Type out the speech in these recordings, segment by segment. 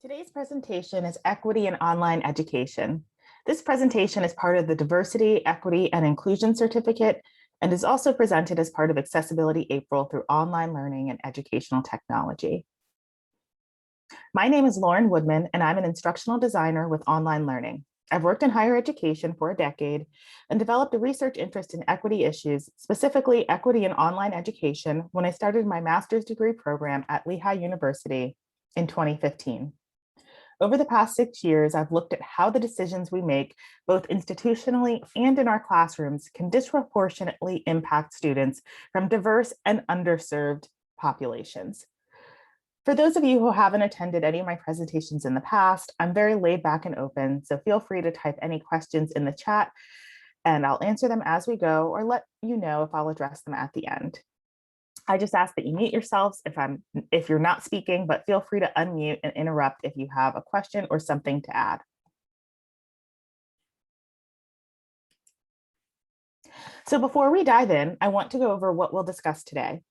Today's presentation is Equity in Online Education. This presentation is part of the Diversity, Equity, and Inclusion Certificate and is also presented as part of Accessibility April through online learning and educational technology. My name is Lauren Woodman, and I'm an instructional designer with online learning. I've worked in higher education for a decade and developed a research interest in equity issues, specifically equity in online education, when I started my master's degree program at Lehigh University in 2015. Over the past 6 years, I've looked at how the decisions we make, both institutionally and in our classrooms, can disproportionately impact students from diverse and underserved populations. For those of you who haven't attended any of my presentations in the past, I'm very laid back and open, so feel free to type any questions in the chat and I'll answer them as we go or let you know if I'll address them at the end. I just ask that you mute yourselves if you're not speaking, but feel free to unmute and interrupt if you have a question or something to add. So before we dive in, I want to go over what we'll discuss today.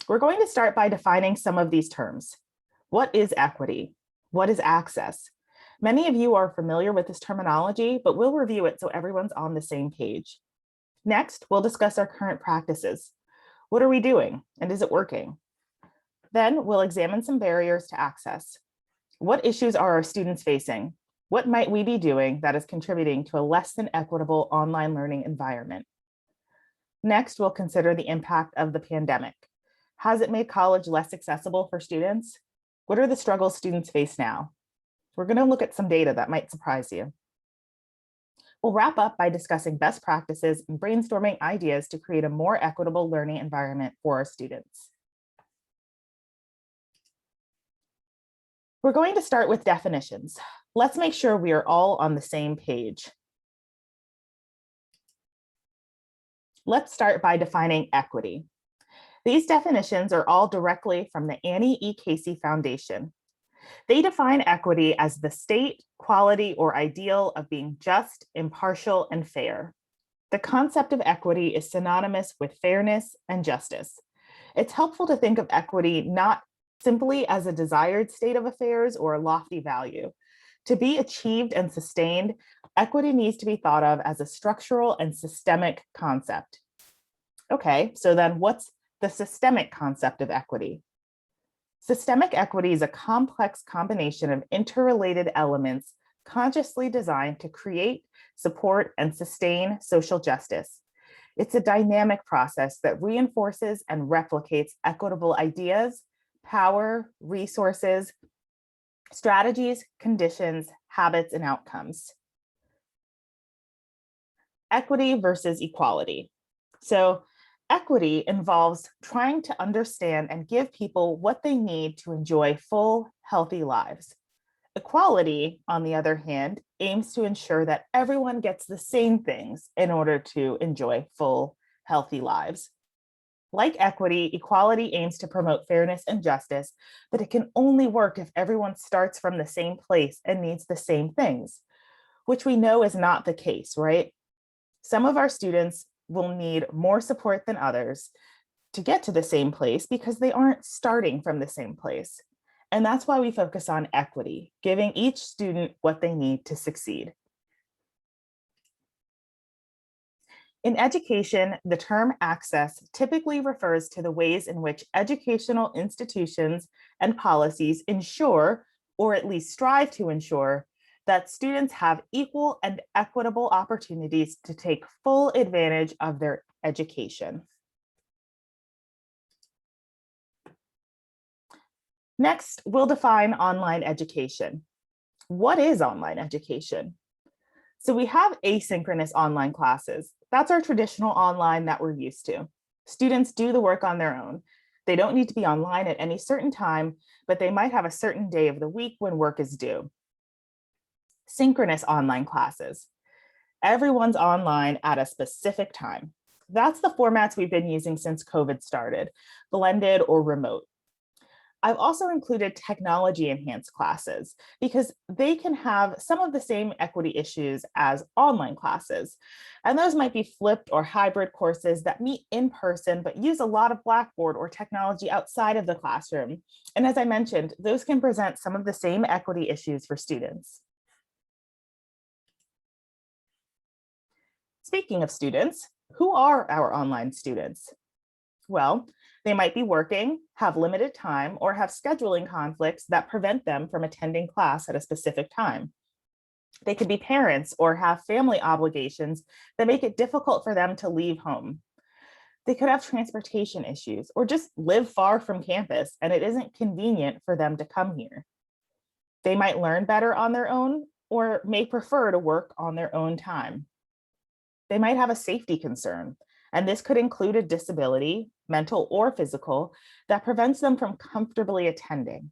We're going to start by defining some of these terms. What is equity? What is access? Many of you are familiar with this terminology, but we'll review it so everyone's on the same page. Next, we'll discuss our current practices. What are we doing, and is it working? Then we'll examine some barriers to access. What issues are our students facing? What might we be doing that is contributing to a less than equitable online learning environment? Next, we'll consider the impact of the pandemic. Has it made college less accessible for students? What are the struggles students face now? We're going to look at some data that might surprise you. We'll wrap up by discussing best practices and brainstorming ideas to create a more equitable learning environment for our students. We're going to start with definitions. Let's make sure we are all on the same page. Let's start by defining equity. These definitions are all directly from the Annie E. Casey Foundation. They define equity as the state, quality, or ideal of being just, impartial, and fair. The concept of equity is synonymous with fairness and justice. It's helpful to think of equity not simply as a desired state of affairs or a lofty value. To be achieved and sustained, equity needs to be thought of as a structural and systemic concept. Okay, so then what's the systemic concept of equity? Systemic equity is a complex combination of interrelated elements consciously designed to create, support, and sustain social justice. It's a dynamic process that reinforces and replicates equitable ideas, power, resources, strategies, conditions, habits, and outcomes. Equity versus equality. So equity involves trying to understand and give people what they need to enjoy full, healthy lives. Equality, on the other hand, aims to ensure that everyone gets the same things in order to enjoy full, healthy lives. Like equity, equality aims to promote fairness and justice, but it can only work if everyone starts from the same place and needs the same things, which we know is not the case, right? Some of our students will need more support than others to get to the same place because they aren't starting from the same place. And that's why we focus on equity, giving each student what they need to succeed. In education, the term access typically refers to the ways in which educational institutions and policies ensure, or at least strive to ensure, that students have equal and equitable opportunities to take full advantage of their education. Next, we'll define online education. What is online education? So we have asynchronous online classes. That's our traditional online that we're used to. Students do the work on their own. They don't need to be online at any certain time, but they might have a certain day of the week when work is due. Synchronous online classes. Everyone's online at a specific time. That's the formats we've been using since COVID started, blended or remote. I've also included technology enhanced classes because they can have some of the same equity issues as online classes. And those might be flipped or hybrid courses that meet in person, but use a lot of Blackboard or technology outside of the classroom. And as I mentioned, those can present some of the same equity issues for students. Speaking of students, who are our online students? Well, they might be working, have limited time, or have scheduling conflicts that prevent them from attending class at a specific time. They could be parents or have family obligations that make it difficult for them to leave home. They could have transportation issues or just live far from campus and it isn't convenient for them to come here. They might learn better on their own or may prefer to work on their own time. They might have a safety concern, and this could include a disability, mental or physical, that prevents them from comfortably attending.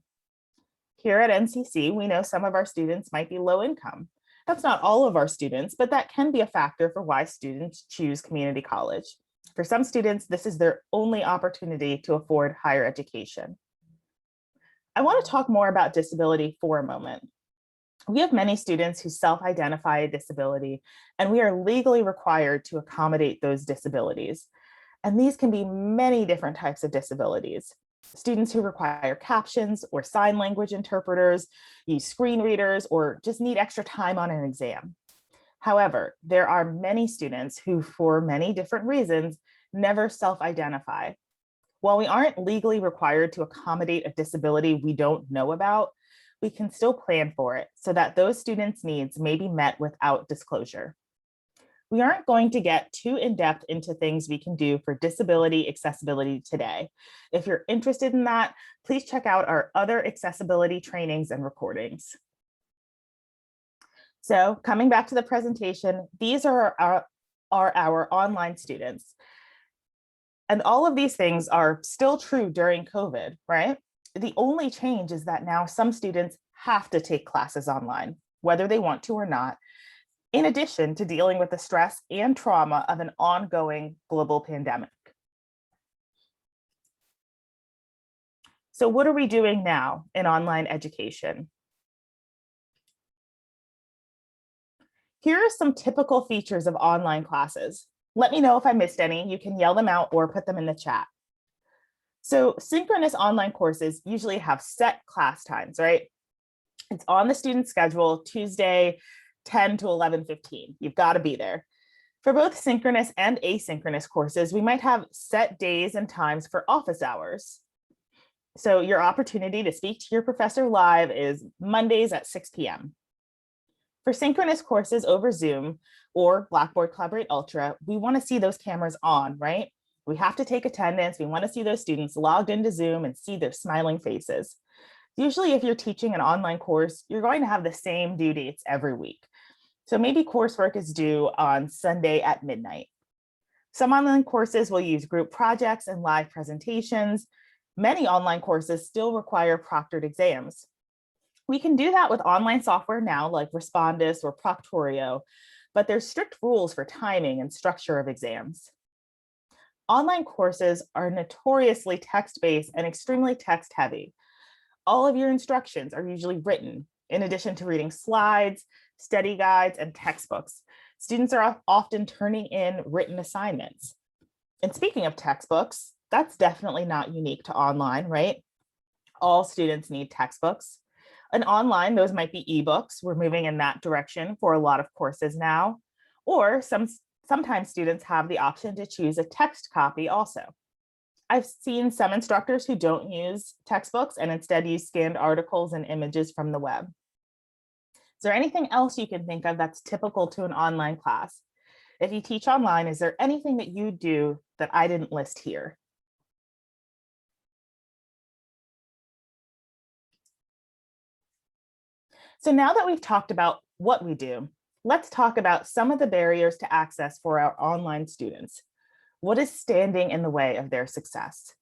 Here at NCC, we know some of our students might be low income. That's not all of our students, but that can be a factor for why students choose community college. For some students, this is their only opportunity to afford higher education. I want to talk more about disability for a moment. We have many students who self-identify a disability, and we are legally required to accommodate those disabilities. And these can be many different types of disabilities. Students who require captions or sign language interpreters, use screen readers, or just need extra time on an exam. However, there are many students who, for many different reasons, never self-identify. While we aren't legally required to accommodate a disability we don't know about, we can still plan for it so that those students' needs may be met without disclosure. We aren't going to get too in-depth into things we can do for disability accessibility today. If you're interested in that, please check out our other accessibility trainings and recordings. So coming back to the presentation, these are our online students. And all of these things are still true during COVID, right? The only change is that now some students have to take classes online, whether they want to or not, in addition to dealing with the stress and trauma of an ongoing global pandemic. So what are we doing now in online education? Here are some typical features of online classes. Let me know if I missed any. You can yell them out or put them in the chat. So synchronous online courses usually have set class times, right? It's on the student's schedule, Tuesday, 10 to 11:15. You've got to be there. For both synchronous and asynchronous courses, we might have set days and times for office hours. So your opportunity to speak to your professor live is Mondays at 6 p.m. For synchronous courses over Zoom or Blackboard Collaborate Ultra, we want to see those cameras on, right? We have to take attendance. We want to see those students logged into Zoom and see their smiling faces. Usually, if you're teaching an online course, you're going to have the same due dates every week. So maybe coursework is due on Sunday at midnight. Some online courses will use group projects and live presentations. Many online courses still require proctored exams. We can do that with online software now, like Respondus or Proctorio, but there's strict rules for timing and structure of exams. Online courses are notoriously text-based and extremely text-heavy. All of your instructions are usually written, in addition to reading slides, study guides, and textbooks. Students are often turning in written assignments. And speaking of textbooks, that's definitely not unique to online, right? All students need textbooks. And online, those might be ebooks. We're moving in that direction for a lot of courses now. Or sometimes students have the option to choose a text copy also. I've seen some instructors who don't use textbooks and instead use scanned articles and images from the web. Is there anything else you can think of that's typical to an online class? If you teach online, is there anything that you do that I didn't list here? So now that we've talked about what we do, let's talk about some of the barriers to access for our online students. What is standing in the way of their success?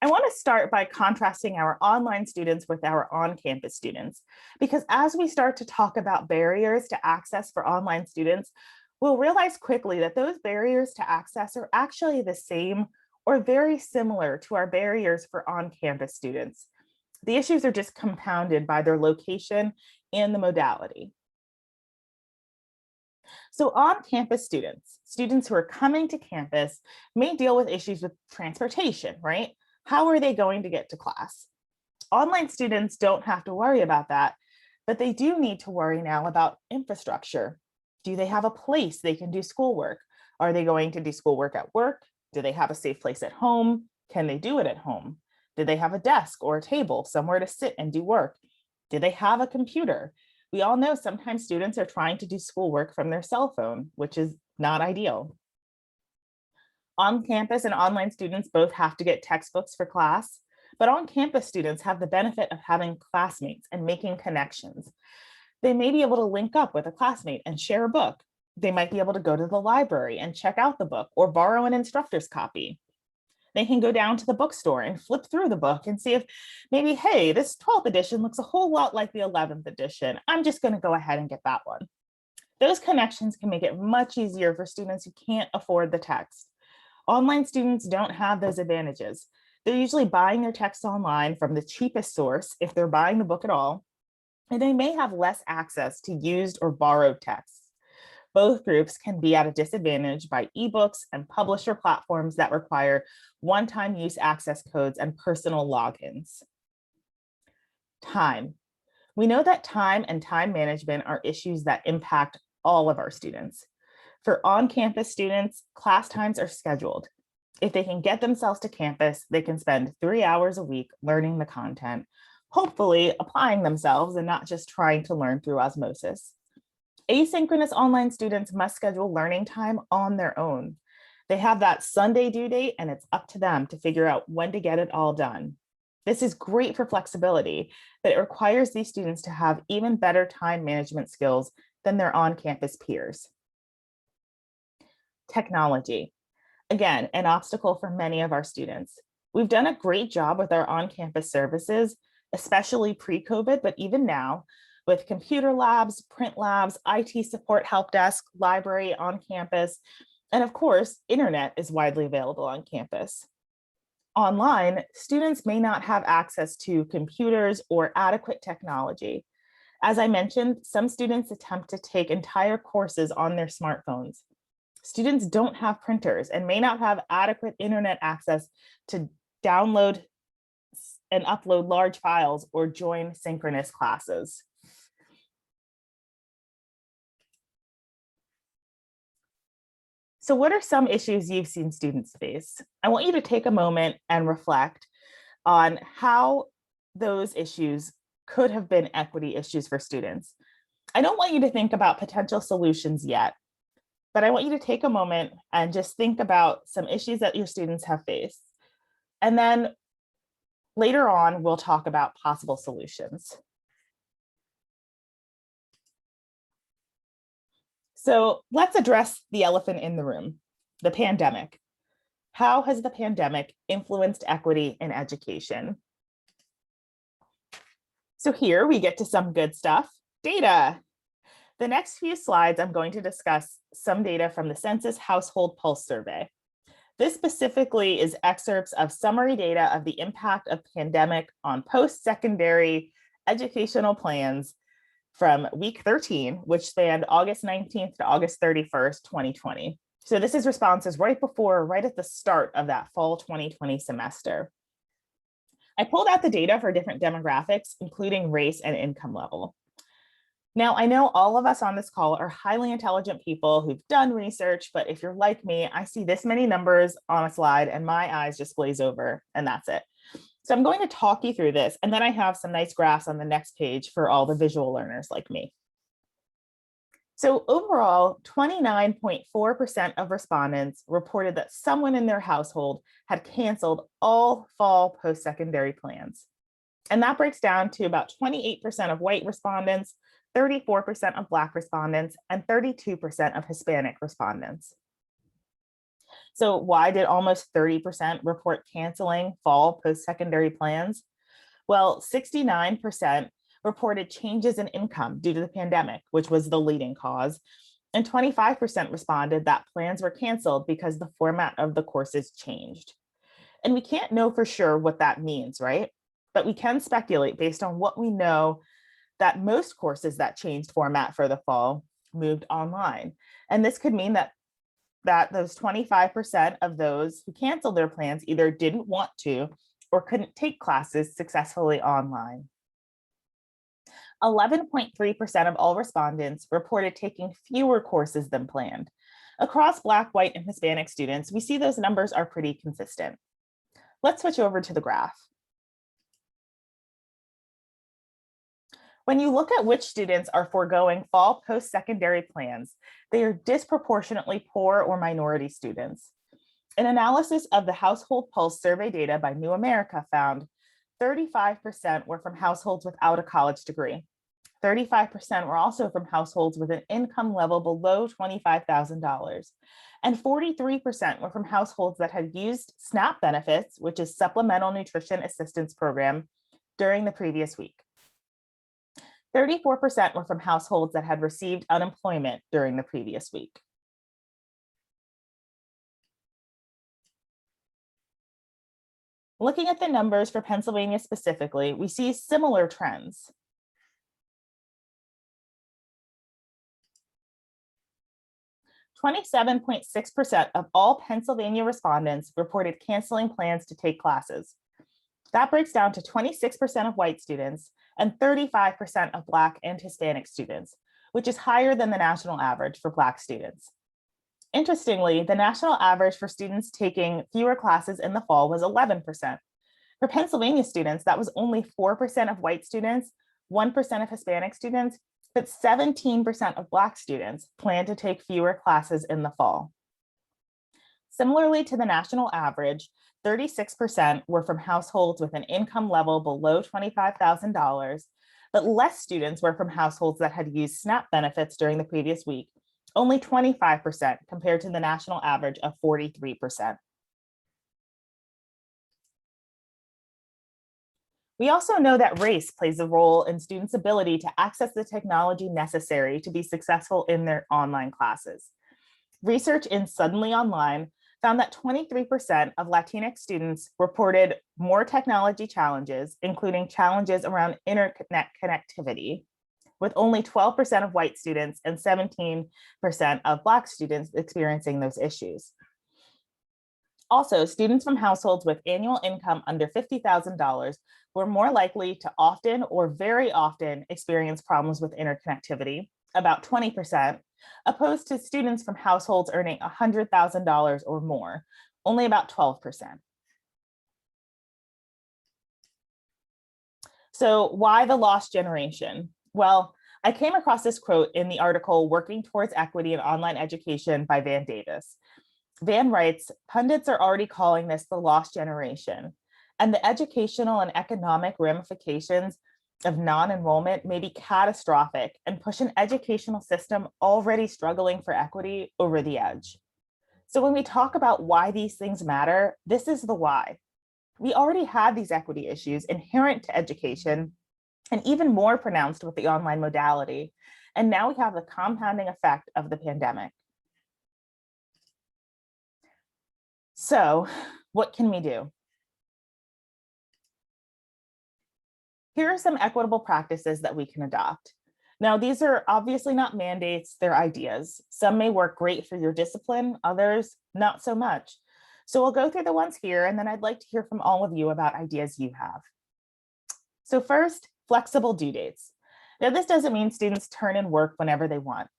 I want to start by contrasting our online students with our on-campus students, because as we start to talk about barriers to access for online students, we'll realize quickly that those barriers to access are actually the same or very similar to our barriers for on-campus students. The issues are just compounded by their location and the modality. So on-campus students who are coming to campus may deal with issues with transportation, right? How are they going to get to class? Online students don't have to worry about that, but they do need to worry now about infrastructure. Do they have a place they can do schoolwork? Are they going to do schoolwork at work? Do they have a safe place at home? Can they do it at home? Do they have a desk or a table somewhere to sit and do work? Do they have a computer? We all know sometimes students are trying to do schoolwork from their cell phone, which is not ideal. On-campus and online students both have to get textbooks for class, but on-campus students have the benefit of having classmates and making connections. They may be able to link up with a classmate and share a book. They might be able to go to the library and check out the book or borrow an instructor's copy. They can go down to the bookstore and flip through the book and see if maybe, hey, this 12th edition looks a whole lot like the 11th edition. I'm just going to go ahead and get that one. Those connections can make it much easier for students who can't afford the text. Online students don't have those advantages. They're usually buying their text online from the cheapest source if they're buying the book at all, and they may have less access to used or borrowed texts. Both groups can be at a disadvantage by ebooks and publisher platforms that require one-time use access codes and personal logins. Time. We know that time and time management are issues that impact all of our students. For on-campus students, class times are scheduled. If they can get themselves to campus, they can spend 3 hours a week learning the content, hopefully applying themselves and not just trying to learn through osmosis. Asynchronous online students must schedule learning time on their own. They have that Sunday due date, and it's up to them to figure out when to get it all done. This is great for flexibility, but it requires these students to have even better time management skills than their on-campus peers. Technology. Again, an obstacle for many of our students. We've done a great job with our on-campus services, especially pre-COVID, but even now, with computer labs, print labs, IT support help desk, library on campus, and of course, internet is widely available on campus. Online, students may not have access to computers or adequate technology. As I mentioned, some students attempt to take entire courses on their smartphones. Students don't have printers and may not have adequate internet access to download and upload large files or join synchronous classes. So what are some issues you've seen students face? I want you to take a moment and reflect on how those issues could have been equity issues for students. I don't want you to think about potential solutions yet, but I want you to take a moment and just think about some issues that your students have faced. And then later on, we'll talk about possible solutions. So let's address the elephant in the room, the pandemic. How has the pandemic influenced equity in education? So here we get to some good stuff, data. The next few slides, I'm going to discuss some data from the Census Household Pulse Survey. This specifically is excerpts of summary data of the impact of pandemic on post-secondary educational plans from week 13, which spanned August 19th to August 31st, 2020. So this is responses right at the start of that fall 2020 semester. I pulled out the data for different demographics, including race and income level. Now, I know all of us on this call are highly intelligent people who've done research, but if you're like me, I see this many numbers on a slide and my eyes just glaze over, and that's it. So I'm going to talk you through this, and then I have some nice graphs on the next page for all the visual learners like me. So overall, 29.4% of respondents reported that someone in their household had canceled all fall post-secondary plans. And that breaks down to about 28% of white respondents, 34% of Black respondents, and 32% of Hispanic respondents. So why did almost 30% report canceling fall post-secondary plans? Well, 69% reported changes in income due to the pandemic, which was the leading cause, and 25% responded that plans were canceled because the format of the courses changed. And we can't know for sure what that means, right? But we can speculate based on what we know that most courses that changed format for the fall moved online. And this could mean that those 25% of those who canceled their plans either didn't want to or couldn't take classes successfully online. 11.3% of all respondents reported taking fewer courses than planned. Across Black, white, and Hispanic students, we see those numbers are pretty consistent. Let's switch over to the graph. When you look at which students are foregoing fall post-secondary plans, they are disproportionately poor or minority students. An analysis of the Household Pulse survey data by New America found 35% were from households without a college degree. 35% were also from households with an income level below $25,000. And 43% were from households that had used SNAP benefits, which is Supplemental Nutrition Assistance Program, during the previous week. 34% were from households that had received unemployment during the previous week. Looking at the numbers for Pennsylvania specifically, we see similar trends. .6% of all Pennsylvania respondents reported canceling plans to take classes. That breaks down to 26% of white students and 35% of Black and Hispanic students, which is higher than the national average for Black students. Interestingly, the national average for students taking fewer classes in the fall was 11%. For Pennsylvania students, that was only 4% of white students, 1% of Hispanic students, but 17% of Black students plan to take fewer classes in the fall. Similarly to the national average, 36% were from households with an income level below $25,000, but less students were from households that had used SNAP benefits during the previous week, only 25% compared to the national average of 43%. We also know that race plays a role in students' ability to access the technology necessary to be successful in their online classes. Research in Suddenly Online found that 23% of Latinx students reported more technology challenges, including challenges around internet connectivity, with only 12% of white students and 17% of Black students experiencing those issues. Also, students from households with annual income under $50,000 were more likely to often or very often experience problems with interconnectivity, about 20%, opposed to students from households earning $100,000 or more, only about 12%. So why the lost generation? Well, I came across this quote in the article Working Towards Equity in Online Education by Van Davis. Van writes, pundits are already calling this the lost generation, and the educational and economic ramifications of non-enrollment may be catastrophic and push an educational system already struggling for equity over the edge. So when we talk about why these things matter, this is the why. We already had these equity issues inherent to education and even more pronounced with the online modality. And now we have the compounding effect of the pandemic. So what can we do? Here are some equitable practices that we can adopt. Now, these are obviously not mandates, they're ideas. Some may work great for your discipline, others not so much. So we'll go through the ones here, and then I'd like to hear from all of you about ideas you have. So first, flexible due dates. Now, this doesn't mean students turn in work whenever they want.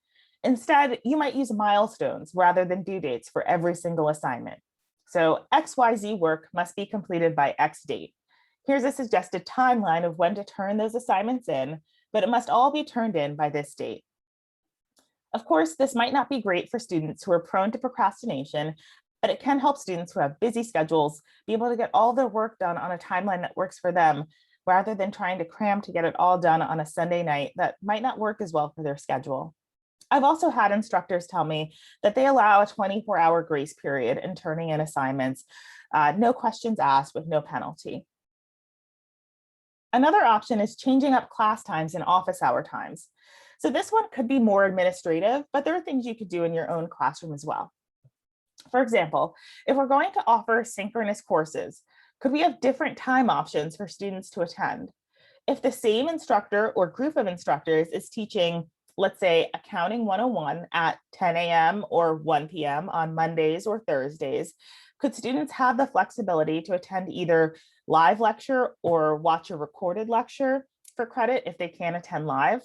Instead, you might use milestones rather than due dates for every single assignment. So XYZ work must be completed by X date. Here's a suggested timeline of when to turn those assignments in, but it must all be turned in by this date. Of course, this might not be great for students who are prone to procrastination, but it can help students who have busy schedules be able to get all their work done on a timeline that works for them, rather than trying to cram to get it all done on a Sunday night that might not work as well for their schedule. I've also had instructors tell me that they allow a 24-hour grace period in turning in assignments, no questions asked with no penalty. Another option is changing up class times and office hour times. So this one could be more administrative, but there are things you could do in your own classroom as well. For example, if we're going to offer synchronous courses, could we have different time options for students to attend? If the same instructor or group of instructors is teaching, let's say, Accounting 101 at 10 a.m. or 1 p.m. on Mondays or Thursdays, could students have the flexibility to attend either live lecture or watch a recorded lecture for credit if they can't attend live?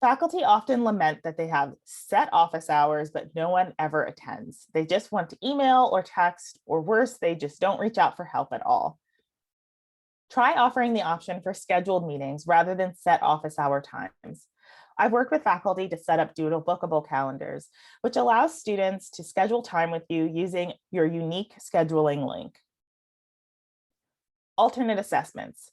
Faculty often lament that they have set office hours, but no one ever attends. They just want to email or text, or worse, they just don't reach out for help at all. Try offering the option for scheduled meetings rather than set office hour times. I've worked with faculty to set up doodle bookable calendars, which allows students to schedule time with you using your unique scheduling link. Alternate assessments.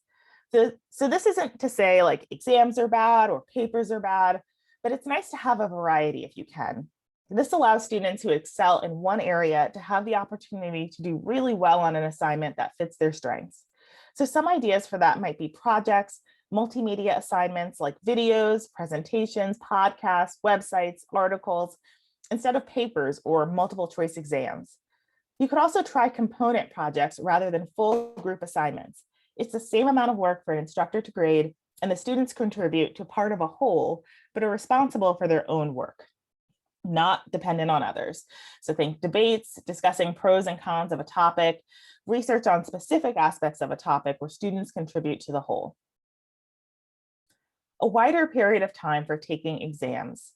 So this isn't to say like exams are bad or papers are bad, but it's nice to have a variety if you can. This allows students who excel in one area to have the opportunity to do really well on an assignment that fits their strengths. So some ideas for that might be projects, multimedia assignments like videos, presentations, podcasts, websites, articles, instead of papers or multiple choice exams. You could also try component projects rather than full group assignments. It's the same amount of work for an instructor to grade, and the students contribute to part of a whole, but are responsible for their own work, not dependent on others. So think debates, discussing pros and cons of a topic, research on specific aspects of a topic where students contribute to the whole. A wider period of time for taking exams.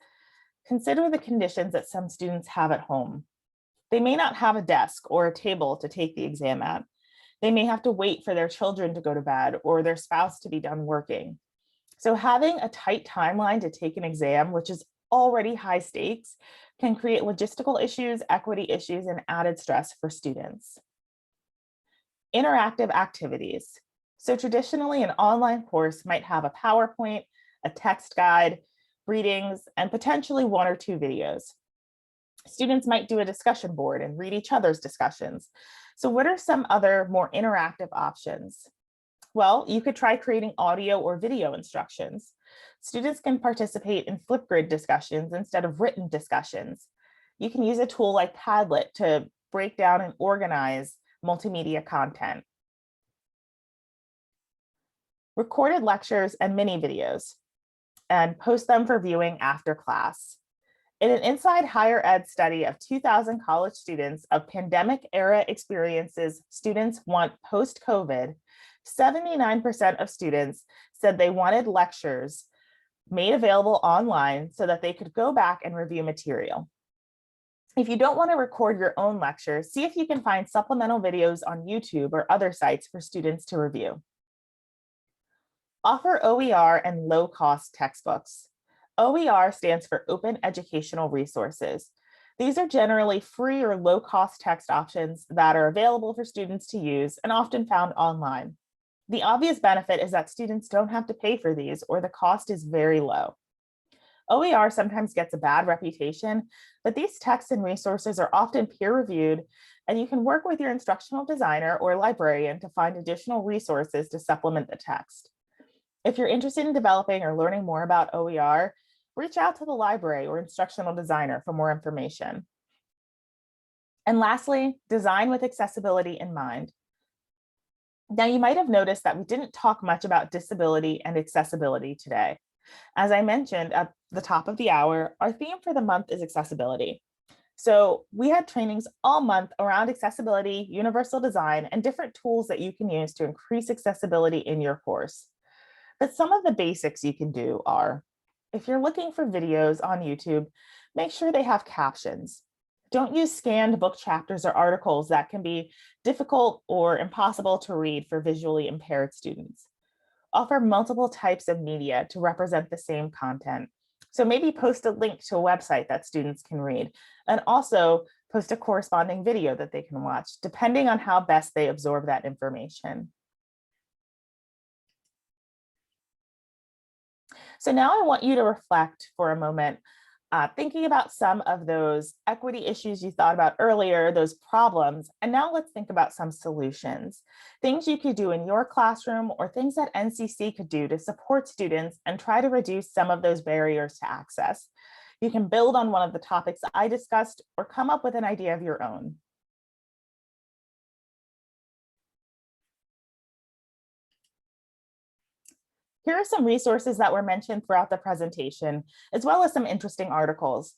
Consider the conditions that some students have at home. They may not have a desk or a table to take the exam at. They may have to wait for their children to go to bed or their spouse to be done working. So having a tight timeline to take an exam, which is already high stakes, can create logistical issues, equity issues, and added stress for students. Interactive activities. So traditionally, an online course might have a PowerPoint, a text guide, readings, and potentially one or two videos. Students might do a discussion board and read each other's discussions. So what are some other more interactive options? Well, you could try creating audio or video instructions. Students can participate in Flipgrid discussions instead of written discussions. You can use a tool like Padlet to break down and organize multimedia content. Recorded lectures and mini videos, and post them for viewing after class. In an Inside Higher Ed study of 2,000 college students of pandemic era experiences students want post-COVID, 79% of students said they wanted lectures made available online so that they could go back and review material. If you don't want to record your own lecture, see if you can find supplemental videos on YouTube or other sites for students to review. Offer OER and low-cost textbooks. OER stands for Open Educational Resources. These are generally free or low-cost text options that are available for students to use and often found online. The obvious benefit is that students don't have to pay for these, or the cost is very low. OER sometimes gets a bad reputation, but these texts and resources are often peer-reviewed, and you can work with your instructional designer or librarian to find additional resources to supplement the text. If you're interested in developing or learning more about OER, reach out to the library or instructional designer for more information. And lastly, design with accessibility in mind. Now, you might have noticed that we didn't talk much about disability and accessibility today. As I mentioned at the top of the hour, our theme for the month is accessibility. So we had trainings all month around accessibility, universal design, and different tools that you can use to increase accessibility in your course. But some of the basics you can do are, if you're looking for videos on YouTube, make sure they have captions. Don't use scanned book chapters or articles that can be difficult or impossible to read for visually impaired students. Offer multiple types of media to represent the same content. So maybe post a link to a website that students can read, and also post a corresponding video that they can watch, depending on how best they absorb that information. So now I want you to reflect for a moment, thinking about some of those equity issues you thought about earlier, those problems, and now let's think about some solutions. Things you could do in your classroom or things that NCC could do to support students and try to reduce some of those barriers to access. You can build on one of the topics I discussed or come up with an idea of your own. Here are some resources that were mentioned throughout the presentation, as well as some interesting articles.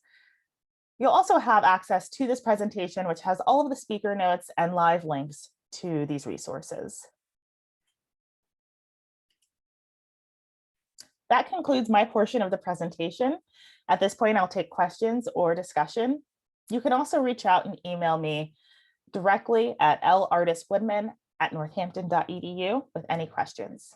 You'll also have access to this presentation, which has all of the speaker notes and live links to these resources. That concludes my portion of the presentation. At this point, I'll take questions or discussion. You can also reach out and email me directly at lartistwoodman@northampton.edu with any questions.